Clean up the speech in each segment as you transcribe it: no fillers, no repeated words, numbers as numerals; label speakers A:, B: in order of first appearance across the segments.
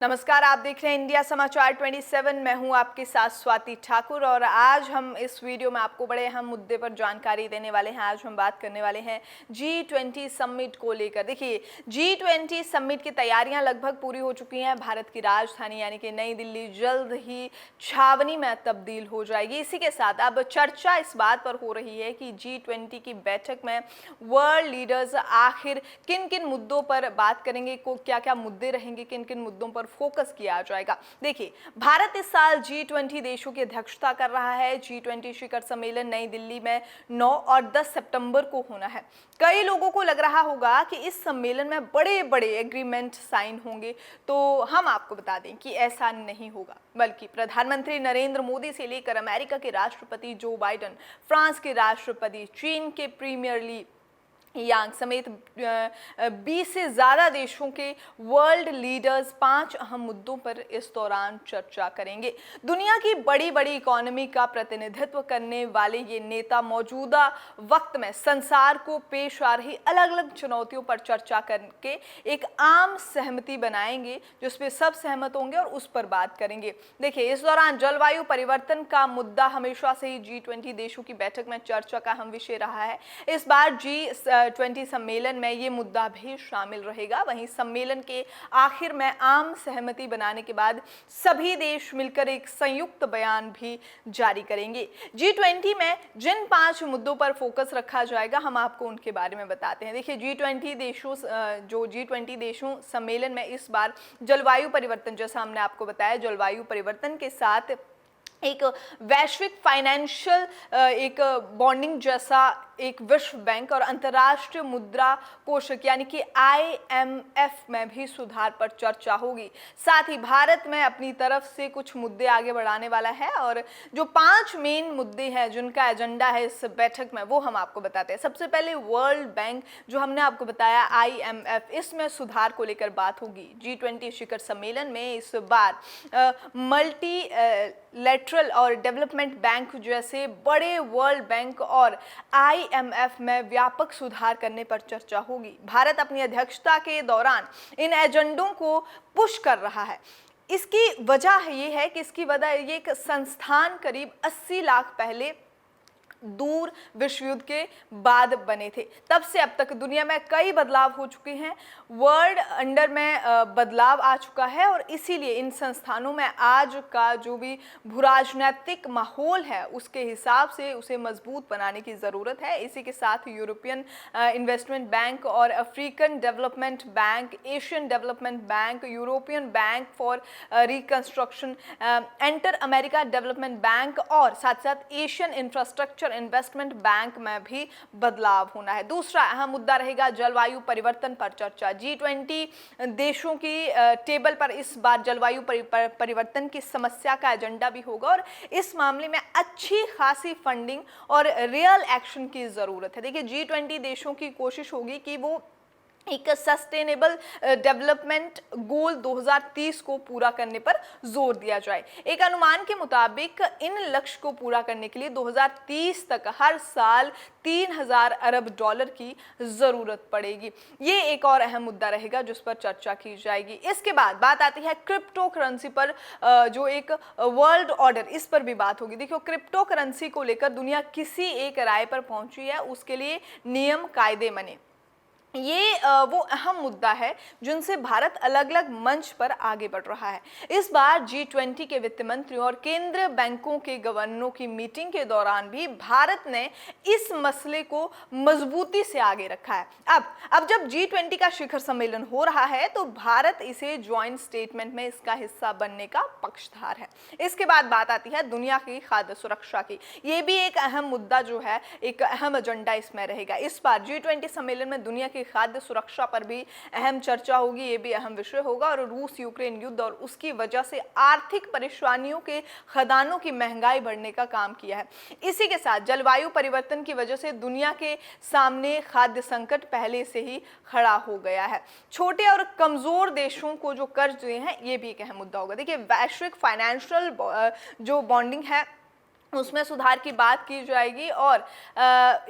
A: नमस्कार, आप देख रहे हैं इंडिया समाचार 27। मैं हूं आपके साथ स्वाति ठाकुर और आज हम इस वीडियो में आपको बड़े अहम मुद्दे पर जानकारी देने वाले हैं। आज हम बात करने वाले हैं G20 समिट को लेकर। देखिए, G20 समिट की तैयारियां लगभग पूरी हो चुकी हैं। भारत की राजधानी यानी कि नई दिल्ली जल्द ही छावनी में तब्दील हो जाएगी। इसी के साथ अब चर्चा इस बात पर हो रही है कि G20 की बैठक में वर्ल्ड लीडर्स आखिर किन किन मुद्दों पर बात करेंगे, क्या क्या मुद्दे रहेंगे, किन किन मुद्दों पर फोकस किया जाएगा। देखिए, भारत इस साल G20 देशों की अध्यक्षता कर रहा है। G20 शिखर सम्मेलन नई दिल्ली में 9 और 10 सितंबर को होना है। कई लोगों को लग रहा होगा कि इस सम्मेलन में बड़े बड़े एग्रीमेंट साइन होंगे, तो हम आपको बता दें कि ऐसा नहीं होगा, बल्कि प्रधानमंत्री नरेंद्र मोदी से लेकर अमेरिका के राष्ट्रपति जो बाइडेन, फ्रांस के राष्ट्रपति, चीन के प्रीमियर ली यांग समेत 20 से ज्यादा देशों के वर्ल्ड लीडर्स 5 अहम मुद्दों पर इस दौरान चर्चा करेंगे। दुनिया की बड़ी बड़ी इकोनॉमी का प्रतिनिधित्व करने वाले ये नेता मौजूदा वक्त में संसार को पेश आ रही अलग अलग चुनौतियों पर चर्चा करके एक आम सहमति बनाएंगे, जिसपे सब सहमत होंगे और उस पर बात करेंगे। देखिए, इस दौरान जलवायु परिवर्तन का मुद्दा हमेशा से ही G20 देशों की बैठक में चर्चा का अहम विषय रहा है। इस बार G20 सम्मेलन में ये मुद्दा भी शामिल रहेगा। वहीं सम्मेलन के आखिर में आम सहमति बनाने के बाद सभी देश मिलकर एक संयुक्त बयान भी जारी करेंगे। G20 में जिन 5 मुद्दों पर फोकस रखा जाएगा, हम आपको उनके बारे में बताते हैं। देखिए, G20 देशों सम्मेलन में इस बार जलवायु परिवर्तन, जैसा हमने आपको बताया, जलवायु परिवर्तन के साथ एक वैश्विक फाइनेंशियल एक बॉन्डिंग जैसा एक विश्व बैंक और अंतर्राष्ट्रीय मुद्रा कोष यानी कि IMF में भी सुधार पर चर्चा होगी। साथ ही भारत में अपनी तरफ से कुछ मुद्दे आगे बढ़ाने वाला है और जो 5 मेन मुद्दे हैं जिनका एजेंडा है इस बैठक में, वो हम आपको बताते हैं। सबसे पहले वर्ल्ड बैंक, जो हमने आपको बताया IMF, इसमें सुधार को लेकर बात होगी। G20 शिखर सम्मेलन में इस बार मल्टीलैटरल और डेवलपमेंट बैंक जैसे बड़े वर्ल्ड बैंक और IMF में व्यापक सुधार करने पर चर्चा होगी। भारत अपनी अध्यक्षता के दौरान इन एजेंडों को पुश कर रहा है। इसकी वजह ये है कि ये एक संस्थान करीब 80 लाख पहले दूर विश्व युद्ध के बाद बने थे। तब से अब तक दुनिया में कई बदलाव हो चुके हैं, वर्ल्ड अंडर में बदलाव आ चुका है और इसीलिए इन संस्थानों में आज का जो भी भूराजनैतिक माहौल है उसके हिसाब से उसे मजबूत बनाने की ज़रूरत है। इसी के साथ यूरोपियन इन्वेस्टमेंट बैंक और African development bank, Asian development bank, European bank for reconstruction, enter America development bank और साथ साथ एशियन इंफ्रास्ट्रक्चर इन्वेस्टमेंट बैंक में भी बदलाव होना है। दूसरा अहम मुद्दा रहेगा जलवायु परिवर्तन पर चर्चा। G20 देशों की टेबल पर इस बार जलवायु परिवर्तन की समस्या का एजेंडा भी होगा और इस मामले में अच्छी खासी फंडिंग और रियल एक्शन की जरूरत है। देखिए, G20 देशों की कोशिश होगी कि वो एक सस्टेनेबल डेवलपमेंट गोल 2030 को पूरा करने पर जोर दिया जाए। एक अनुमान के मुताबिक इन लक्ष्य को पूरा करने के लिए 2030 तक हर साल 3000 अरब डॉलर की जरूरत पड़ेगी। ये एक और अहम मुद्दा रहेगा जिस पर चर्चा की जाएगी। इसके बाद बात आती है क्रिप्टो करेंसी पर, जो एक वर्ल्ड ऑर्डर, इस पर भी बात होगी। देखियो, क्रिप्टो करेंसी को लेकर दुनिया किसी एक राय पर पहुंची है, उसके लिए नियम कायदे बने। ये वो अहम मुद्दा है जिनसे भारत अलग अलग मंच पर आगे बढ़ रहा है। इस बार G20 के वित्त मंत्री और केंद्रीय बैंकों के गवर्नरों की मीटिंग के दौरान भी भारत ने इस मसले को मजबूती से आगे रखा है। अब जब G20 का शिखर सम्मेलन हो रहा है तो भारत इसे ज्वाइंट स्टेटमेंट में इसका हिस्सा बनने का पक्षधार है। इसके बाद बात आती है दुनिया की खाद्य सुरक्षा की। ये भी एक अहम मुद्दा जो है, एक अहम एजेंडा इसमें रहेगा। इस बार G20 सम्मेलन में दुनिया की खाद्य सुरक्षा पर भी अहम चर्चा होगी। ये भी अहम विषय होगा और रूस यूक्रेन युद्ध और उसकी वजह से आर्थिक परेशानियों के खदानों की महंगाई बढ़ने का काम किया है। इसी के साथ जलवायु परिवर्तन की वजह से दुनिया के सामने खाद्य संकट पहले से ही खड़ा हो गया है। छोटे और कमजोर देशों को जो कर्ज दिए हैं, ये भी एक अहम मुद्दा होगा। देखिए, वैश्विक फाइनेंशियल जो बॉन्डिंग है उसमें सुधार की बात की जाएगी और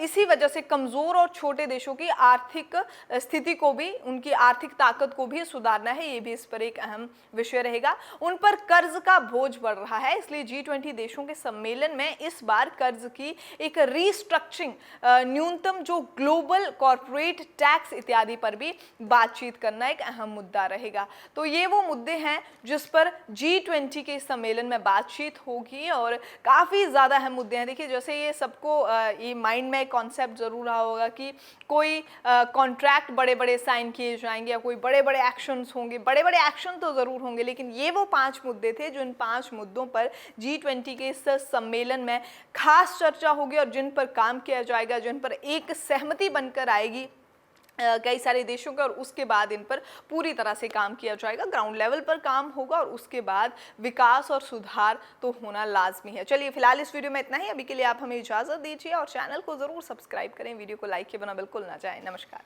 A: इसी वजह से कमज़ोर और छोटे देशों की आर्थिक स्थिति को भी, उनकी आर्थिक ताकत को भी सुधारना है। ये भी इस पर एक अहम विषय रहेगा। उन पर कर्ज का बोझ बढ़ रहा है, इसलिए G20 देशों के सम्मेलन में इस बार कर्ज की एक रीस्ट्रक्चरिंग, न्यूनतम जो ग्लोबल कॉर्पोरेट टैक्स इत्यादि पर भी बातचीत करना एक अहम मुद्दा रहेगा। तो ये वो मुद्दे हैं जिस पर G20 के सम्मेलन में बातचीत होगी और काफ़ी ज़्यादा अहम मुद्दे हैं। देखिए, जैसे ये सबको ये माइंड में कॉन्सेप्ट ज़रूर रहा होगा कि कोई कॉन्ट्रैक्ट बड़े बड़े साइन किए जाएंगे या कोई बड़े बड़े एक्शंस होंगे। बड़े बड़े एक्शन तो ज़रूर होंगे, लेकिन ये वो 5 मुद्दे थे जो इन 5 मुद्दों पर G20 के इस सम्मेलन में खास चर्चा होगी और जिन पर काम किया जाएगा, जिन पर एक सहमति बनकर आएगी कई सारे देशों के, और उसके बाद इन पर पूरी तरह से काम किया जाएगा। ग्राउंड लेवल पर काम होगा और उसके बाद विकास और सुधार तो होना लाजमी है। चलिए, फिलहाल इस वीडियो में इतना ही। अभी के लिए आप हमें इजाज़त दीजिए और चैनल को ज़रूर सब्सक्राइब करें। वीडियो को लाइक किए बिना बिल्कुल ना जाएं। नमस्कार।